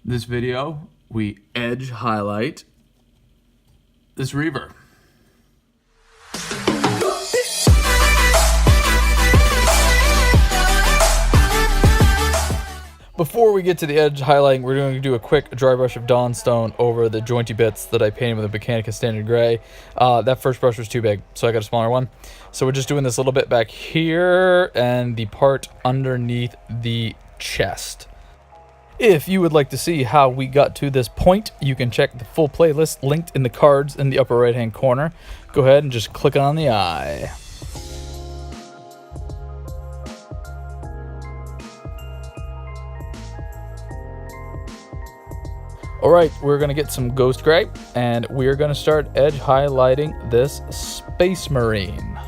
This video, we edge highlight this Reiver. Before we get to the edge highlighting, we're going to do a quick dry brush of Dawnstone over the jointy bits that I painted with a Mechanica Standard Gray. That first brush was too big, so I got a smaller one. So we're just doing this a little bit back here and the part underneath the chest. If you would like to see how we got to this point, you can check the full playlist linked in the cards in the upper right hand corner. Go ahead and just click on the eye. Alright, we're going to get some Ghost Gray, and we're going to start edge highlighting this Space Marine.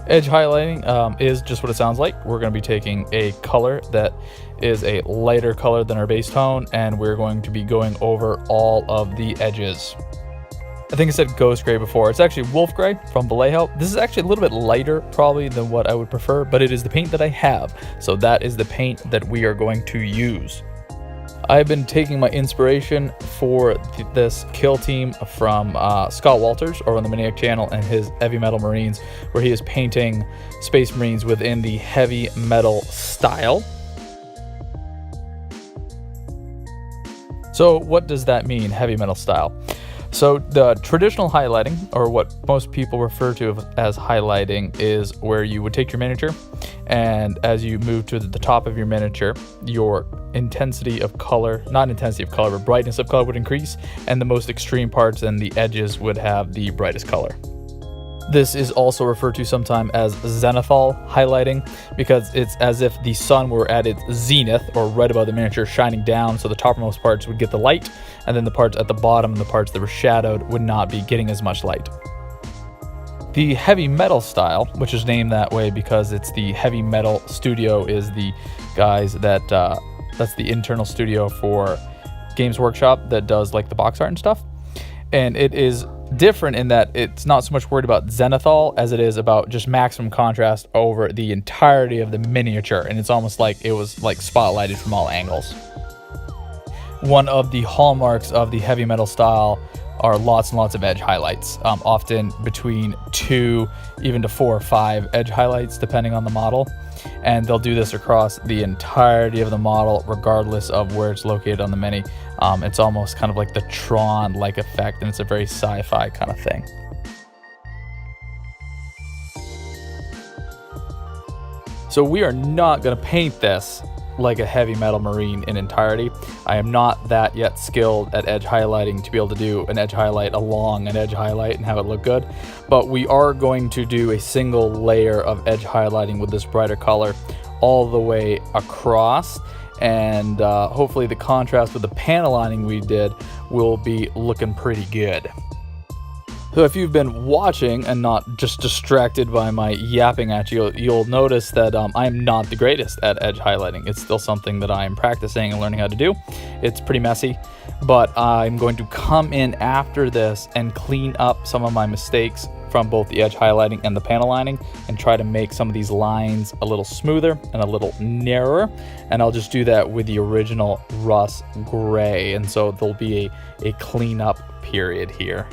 Edge highlighting is just what it sounds like. We're going to be taking a color that is a lighter color than our base tone, and we're going to be going over all of the edges. I think I said Ghost Gray before. It's actually Wolf Gray from Vallejo. This is actually a little bit lighter probably than what I would prefer, but it is the paint that I have, so that is the paint that we are going to use. I've been taking my inspiration for this kill team from Scott Walters over on the Maniac channel and his Heavy Metal Marines, where he is painting Space Marines within the heavy metal style. So what does that mean, heavy metal style? So the traditional highlighting, or what most people refer to as highlighting, is where you would take your miniature, and as you move to the top of your miniature, your intensity of color, not intensity of color, but brightness of color would increase, and the most extreme parts and the edges would have the brightest color. This is also referred to sometimes as Zenithal Highlighting, because it's as if the sun were at its zenith, or right above the miniature, shining down, so the toppermost parts would get the light, and then the parts at the bottom and the parts that were shadowed would not be getting as much light. The heavy metal style, which is named that way because it's the heavy metal studio, is the guys that that's the internal studio for Games Workshop that does like the box art and stuff, and it is different in that it's not so much worried about zenithal as it is about just maximum contrast over the entirety of the miniature, and it's almost like it was like spotlighted from all angles. One of the hallmarks of the heavy metal style are lots and lots of edge highlights, often between 2 even to 4 or 5 edge highlights depending on the model, and they'll do this across the entirety of the model regardless of where it's located on the mini. It's almost kind of like the Tron-like effect, and it's a very sci-fi kind of thing. So we are not going to paint this like a heavy metal marine in entirety. I am not that yet skilled at edge highlighting to be able to do an edge highlight along an edge highlight and have it look good, but we are going to do a single layer of edge highlighting with this brighter color all the way across, and hopefully the contrast with the panel lining we did will be looking pretty good. So if you've been watching and not just distracted by my yapping at you, you'll notice that I am not the greatest at edge highlighting. It's still something that I am practicing and learning how to do. It's pretty messy, but I'm going to come in after this and clean up some of my mistakes from both the edge highlighting and the panel lining, and try to make some of these lines a little smoother and a little narrower, and I'll just do that with the original Rust Gray, and so there'll be a cleanup period here.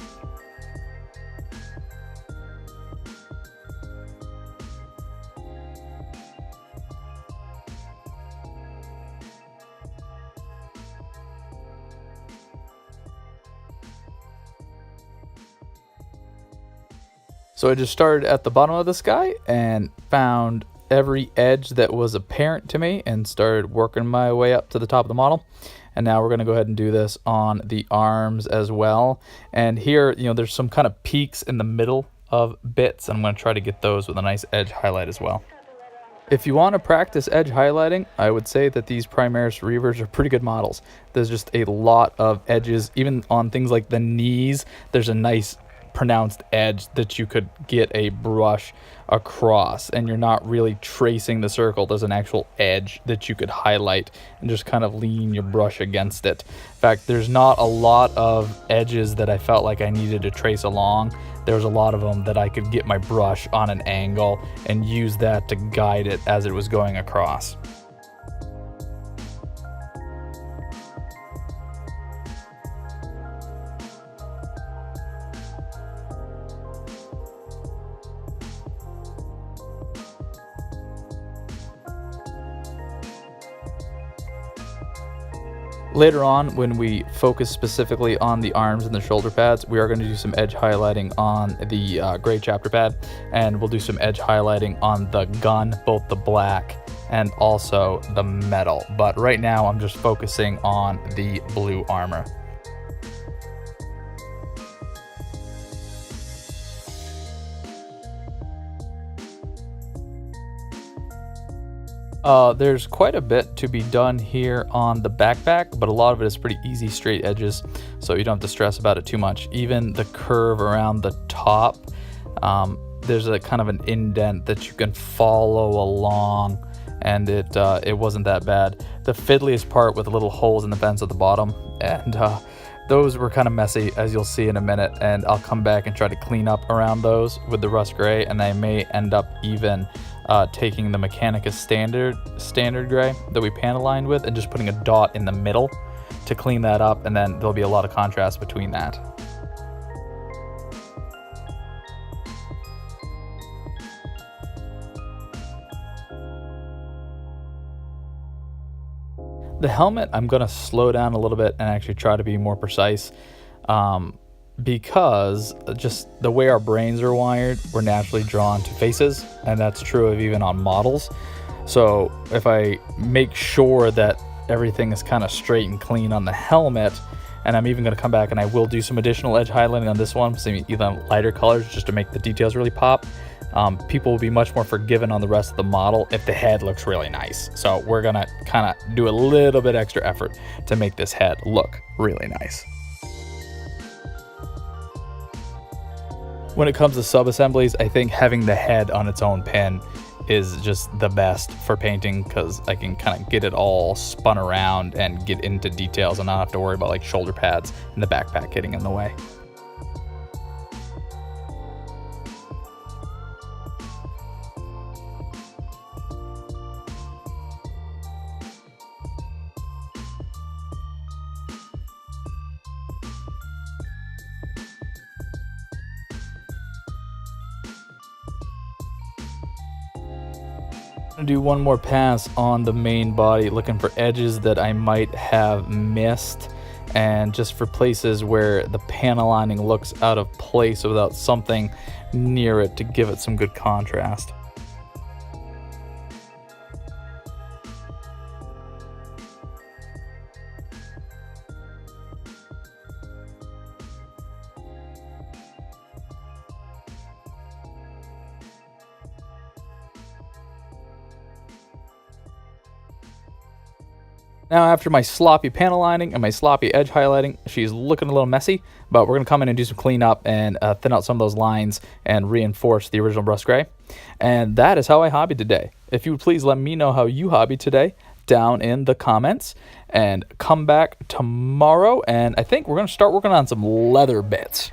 So I just started at the bottom of this guy and found every edge that was apparent to me and started working my way up to the top of the model. And now we're going to go ahead and do this on the arms as well. And here, you know, there's some kind of peaks in the middle of bits, and I'm going to try to get those with a nice edge highlight as well. If you want to practice edge highlighting, I would say that these Primaris Reivers are pretty good models. There's just a lot of edges, even on things like the knees. There's a nice pronounced edge that you could get a brush across, and you're not really tracing the circle. There's an actual edge that you could highlight and just kind of lean your brush against it. In fact, there's not a lot of edges that I felt like I needed to trace along. There's a lot of them that I could get my brush on an angle and use that to guide it as it was going across. Later on, when we focus specifically on the arms and the shoulder pads, we are going to do some edge highlighting on the gray chapter pad, and we'll do some edge highlighting on the gun, both the black and also the metal. But right now, I'm just focusing on the blue armor. There's quite a bit to be done here on the backpack, but a lot of it is pretty easy straight edges, so you don't have to stress about it too much. Even the curve around the top, there's a kind of an indent that you can follow along, and it wasn't that bad. The fiddliest part with the little holes in the vents at the bottom, and those were kind of messy, as you'll see in a minute, and I'll come back and try to clean up around those with the rust gray, and I may end up even taking the Mechanicus standard gray that we panel lined with and just putting a dot in the middle to clean that up, and then there'll be a lot of contrast between that. The helmet, I'm going to slow down a little bit and actually try to be more precise, because just the way our brains are wired, we're naturally drawn to faces, and that's true of even on models. So if I make sure that everything is kind of straight and clean on the helmet, and I'm even going to come back and I will do some additional edge highlighting on this one, so even lighter colors just to make the details really pop. People will be much more forgiven on the rest of the model if the head looks really nice. So we're going to kind of do a little bit extra effort to make this head look really nice. When it comes to sub-assemblies, I think having the head on its own pin is just the best for painting, because I can kind of get it all spun around and get into details and not have to worry about like shoulder pads and the backpack getting in the way. I'm gonna do one more pass on the main body, looking for edges that I might have missed, and just for places where the panel lining looks out of place without something near it to give it some good contrast. Now, after my sloppy panel lining and my sloppy edge highlighting, she's looking a little messy, but we're going to come in and do some cleanup and thin out some of those lines and reinforce the original rust gray. And that is how I hobbied today. If you would please let me know how you hobbied today down in the comments, and come back tomorrow, and I think we're going to start working on some leather bits.